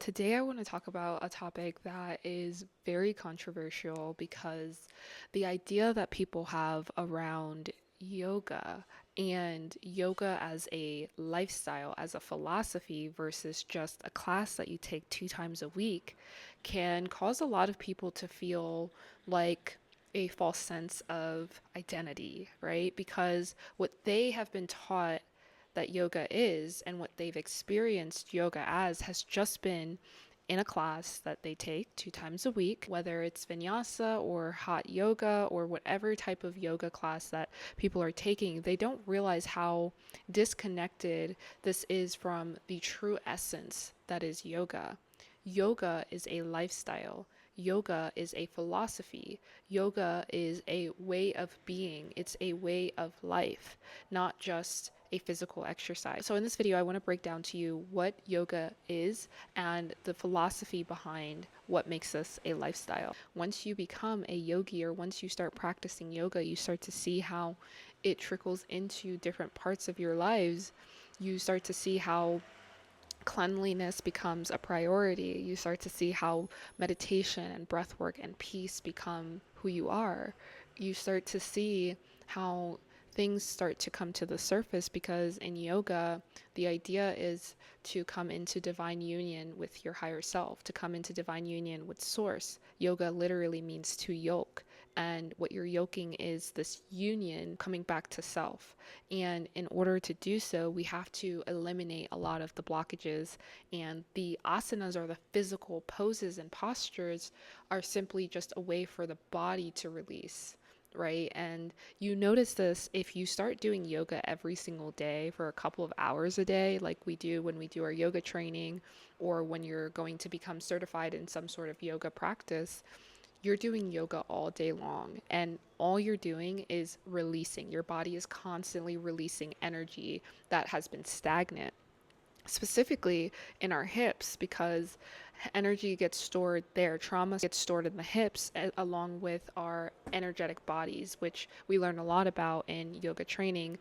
Today, I want to talk about a topic that is very controversial because the idea that people have around yoga and yoga as a lifestyle, as a philosophy versus just a class that you take 2 times a week can cause a lot of people to feel like a false sense of identity, right? Because what they have been taught that yoga is and what they've experienced yoga as has just been in a class that they take 2 times a week, whether it's vinyasa or hot yoga or whatever type of yoga class that people are taking. They don't realize how disconnected this is from the true essence that is yoga. Yoga is a lifestyle. Yoga is a philosophy. Yoga is a way of being. It's a way of life, not just a physical exercise. So in this video, I want to break down to you what yoga is and the philosophy behind what makes this a lifestyle. Once you become a yogi or once you start practicing yoga, you start to see how it trickles into different parts of your lives. You start to see how cleanliness becomes a priority. You start to see how meditation and breath work and peace become who you are. You start to see how things start to come to the surface because in yoga, the idea is to come into divine union with your higher self, to come into divine union with source. Yoga literally means to yoke. And what you're yoking is this union coming back to self. And in order to do so, we have to eliminate a lot of the blockages. And the asanas, or the physical poses and postures, are simply just a way for the body to release, right? And you notice this if you start doing yoga every single day for a couple of hours a day, like we do when we do our yoga training, or when you're going to become certified in some sort of yoga practice. You're doing yoga all day long, and all you're doing is releasing. Your body is constantly releasing energy that has been stagnant, specifically in our hips, because energy gets stored there. Trauma gets stored in the hips, along with our energetic bodies, which we learn a lot about in yoga training,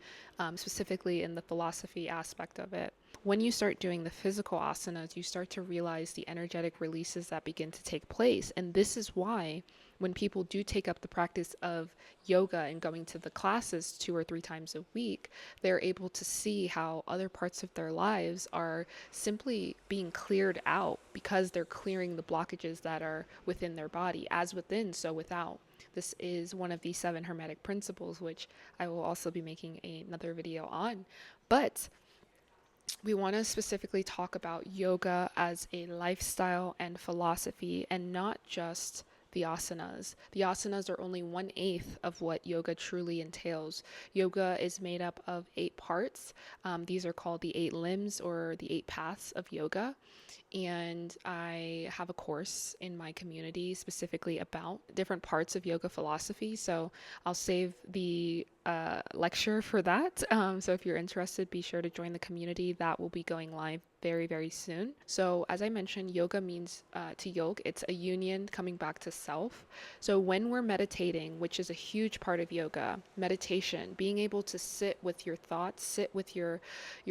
specifically in the philosophy aspect of it. When you start doing the physical asanas, you start to realize the energetic releases that begin to take place. And this is why when people do take up the practice of yoga and going to the classes 2 or 3 times a week, they're able to see how other parts of their lives are simply being cleared out because they're clearing the blockages that are within their body. As within, so without. This is one of the 7 hermetic principles, which I will also be making another video on. But we want to specifically talk about yoga as a lifestyle and philosophy, and not just the asanas. The asanas are only 1/8 of what yoga truly entails. Yoga is made up of 8 parts. These are called the 8 limbs, or the 8 paths of yoga. And I have a course in my community specifically about different parts of yoga philosophy. So I'll save the lecture for that. So if you're interested, be sure to join the community. That will be going live very, very soon. So as I mentioned, yoga means to yoke. It's a union coming back to self. So when we're meditating, which is a huge part of yoga, meditation, being able to sit with your thoughts, sit with your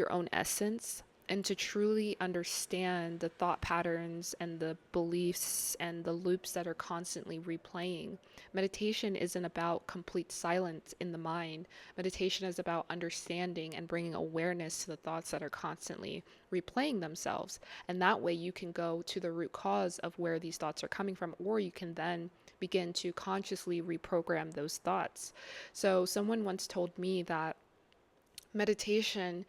own essence, and to truly understand the thought patterns and the beliefs and the loops that are constantly replaying. Meditation isn't about complete silence in the mind. Meditation is about understanding and bringing awareness to the thoughts that are constantly replaying themselves. And that way you can go to the root cause of where these thoughts are coming from, or you can then begin to consciously reprogram those thoughts. So someone once told me that meditation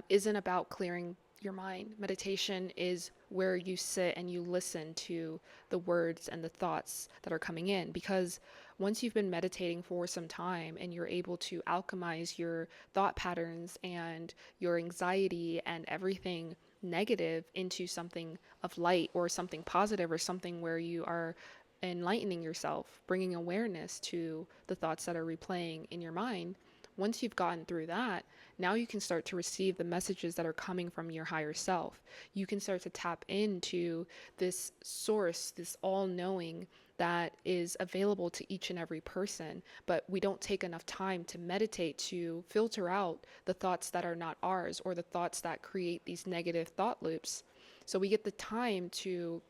isn't about clearing your mind. Meditation is where you sit and you listen to the words and the thoughts that are coming in. Because once you've been meditating for some time and you're able to alchemize your thought patterns and your anxiety and everything negative into something of light or something positive, or something where you are enlightening yourself, bringing awareness to the thoughts that are replaying in your mind. Once you've gotten through that, now you can start to receive the messages that are coming from your higher self. You can start to tap into this source, this all-knowing that is available to each and every person. But we don't take enough time to meditate to filter out the thoughts that are not ours, or the thoughts that create these negative thought loops. So we get the time to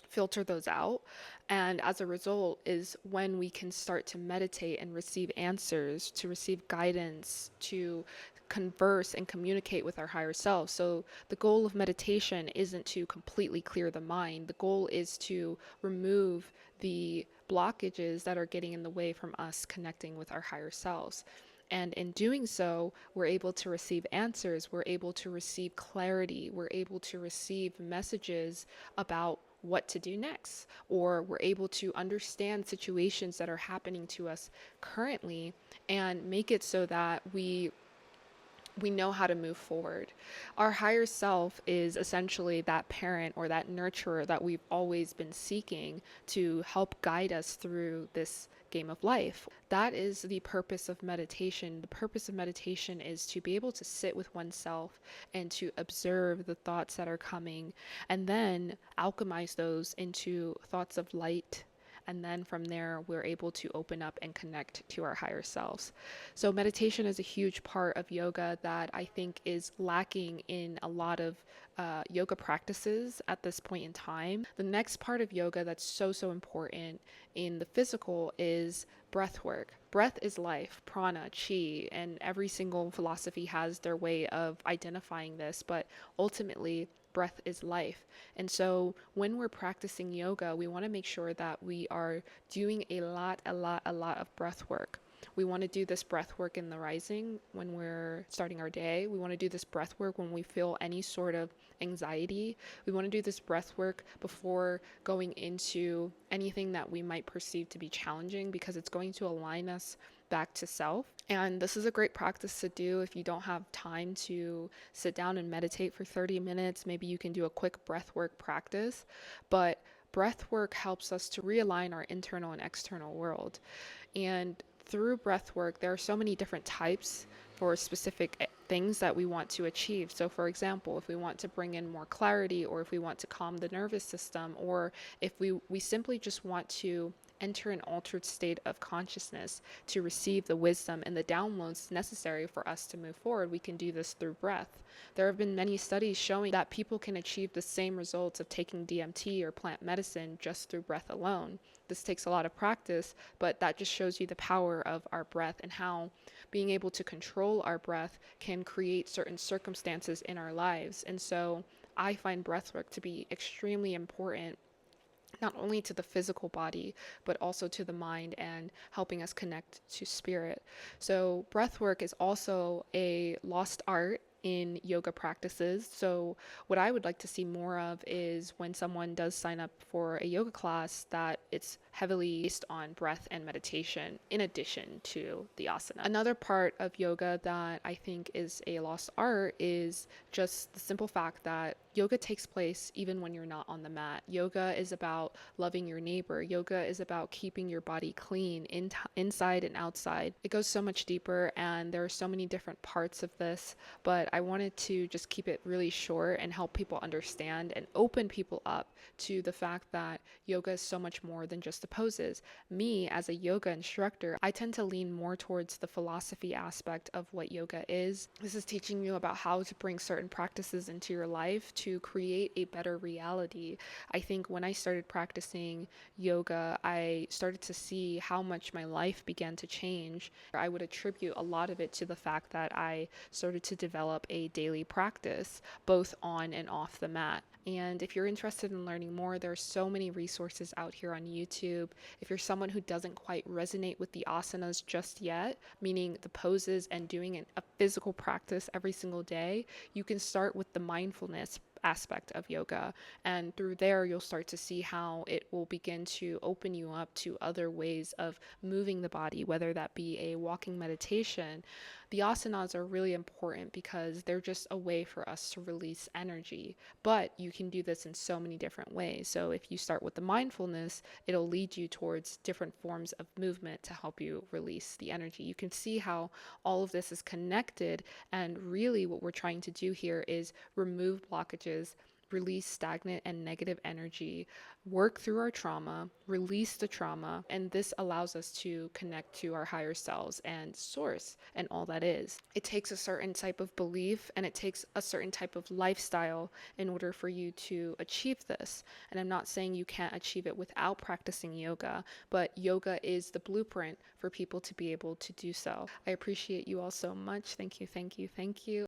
filter those out. And as a result, is when we can start to meditate and receive answers, to receive guidance, to converse and communicate with our higher self. So the goal of meditation isn't to completely clear the mind. The goal is to remove the blockages that are getting in the way from us connecting with our higher selves. And in doing so, we're able to receive answers, we're able to receive clarity, we're able to receive messages about what to do next, or we're able to understand situations that are happening to us currently and make it so that we know how to move forward. Our higher self is essentially that parent or that nurturer that we've always been seeking to help guide us through this game of life. That is the purpose of meditation. The purpose of meditation is to be able to sit with oneself and to observe the thoughts that are coming and then alchemize those into thoughts of light, and then from there we're able to open up and connect to our higher selves. So meditation is a huge part of yoga that I think is lacking in a lot of yoga practices at this point in time. The next part of yoga that's so important in the physical is breath work. Breath is life, prana, chi, and every single philosophy has their way of identifying this, but ultimately breath is life. And so when we're practicing yoga, we want to make sure that we are doing a lot of breath work. We want to do this breath work in the rising when we're starting our day. We want to do this breath work when we feel any sort of anxiety. We want to do this breath work before going into anything that we might perceive to be challenging, because it's going to align us back to self. And this is a great practice to do if you don't have time to sit down and meditate for 30 minutes. Maybe you can do a quick breath work practice. But breath work helps us to realign our internal and external world. And through breath work, there are so many different types for specific things that we want to achieve. So for example, if we want to bring in more clarity, or if we want to calm the nervous system, or if we simply just want to enter an altered state of consciousness to receive the wisdom and the downloads necessary for us to move forward, we can do this through breath. There have been many studies showing that people can achieve the same results of taking DMT or plant medicine just through breath alone. This takes a lot of practice, but that just shows you the power of our breath and how being able to control our breath can create certain circumstances in our lives. And so I find breathwork to be extremely important, not only to the physical body, but also to the mind and helping us connect to spirit. So breathwork is also a lost art in yoga practices. So what I would like to see more of is when someone does sign up for a yoga class, that it's heavily based on breath and meditation in addition to the asana. Another part of yoga that I think is a lost art is just the simple fact that yoga takes place even when you're not on the mat. Yoga is about loving your neighbor. Yoga is about keeping your body clean inside and outside. It goes so much deeper, and there are so many different parts of this, but I wanted to just keep it really short and help people understand and open people up to the fact that yoga is so much more than just the poses. Me, as a yoga instructor, I tend to lean more towards the philosophy aspect of what yoga is. This is teaching you about how to bring certain practices into your life to create a better reality. I think when I started practicing yoga, I started to see how much my life began to change. I would attribute a lot of it to the fact that I started to develop a daily practice, both on and off the mat. And if you're interested in learning more, there are so many resources out here on YouTube. If you're someone who doesn't quite resonate with the asanas just yet, meaning the poses and doing a physical practice every single day, you can start with the mindfulness aspect of yoga, and through there you'll start to see how it will begin to open you up to other ways of moving the body, whether that be a walking meditation. The asanas are really important because they're just a way for us to release energy, but you can do this in so many different ways. So if you start with the mindfulness, it'll lead you towards different forms of movement to help you release the energy. You can see how all of this is connected, and really what we're trying to do here is remove blockages, release stagnant and negative energy, work through our trauma, release the trauma, and this allows us to connect to our higher selves and source and all that is. It takes a certain type of belief and it takes a certain type of lifestyle in order for you to achieve this. And I'm not saying you can't achieve it without practicing yoga, but yoga is the blueprint for people to be able to do so. I appreciate you all so much. Thank you, thank you, thank you.